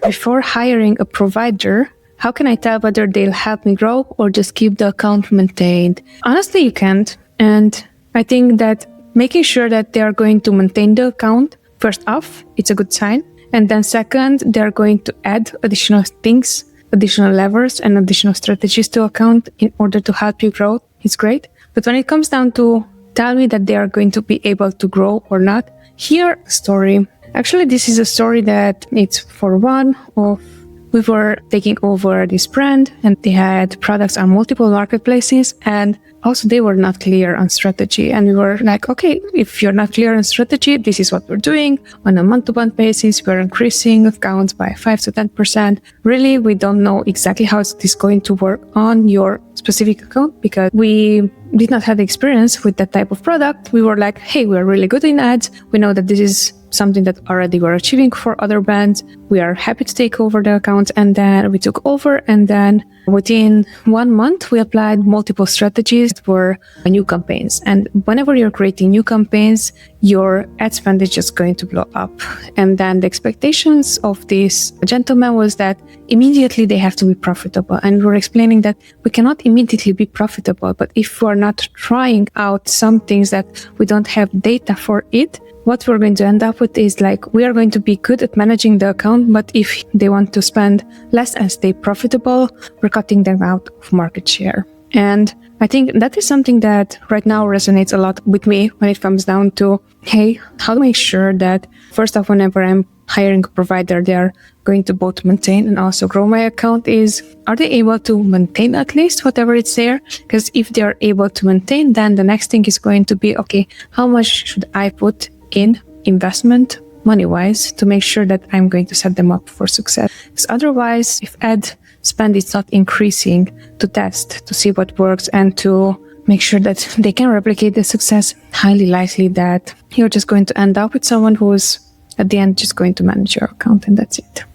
before hiring a provider, how can I tell whether they'll help me grow or just keep the account maintained? Honestly, you can't. And I think that making sure that they are going to maintain the account, first off, it's a good sign. And then second, they're going to add additional things, additional levers and additional strategies to account in order to help you grow. It's great. But when it comes down to tell me that they are going to be able to grow or not, here a story. Actually, this is a story that it's for one of we were taking over this brand and they had products on multiple marketplaces and also they were not clear on strategy. And we were like, okay, if you're not clear on strategy, this is what we're doing. On a month-to-month basis, we're increasing accounts by 5 to 10%. Really, we don't know exactly how this is going to work on your specific account because we did not have experience with that type of product. We were like, hey, we're really good in ads. We know that this is something that already we're achieving for other brands. We are happy to take over the accounts. And then we took over. And then within 1 month, we applied multiple strategies for new campaigns. And whenever you're creating new campaigns, your ad spend is just going to blow up. And then the expectations of this gentleman was that immediately they have to be profitable. And we're explaining that we cannot immediately be profitable. But if we're not trying out some things that we don't have data for it, what we're going to end up with is like, we are going to be good at managing the account, but if they want to spend less and stay profitable, we're cutting them out of market share. And I think that is something that right now resonates a lot with me when it comes down to, hey, how to make sure that first off, whenever I'm hiring a provider, they are going to both maintain and also grow my account is, are they able to maintain at least whatever it's there? Because if they are able to maintain, then the next thing is going to be, okay, how much should I put in investment money-wise to make sure that I'm going to set them up for success? Because otherwise, if ad spend is not increasing to test, to see what works and to make sure that they can replicate the success, highly likely that you're just going to end up with someone who's at the end just going to manage your account and that's it.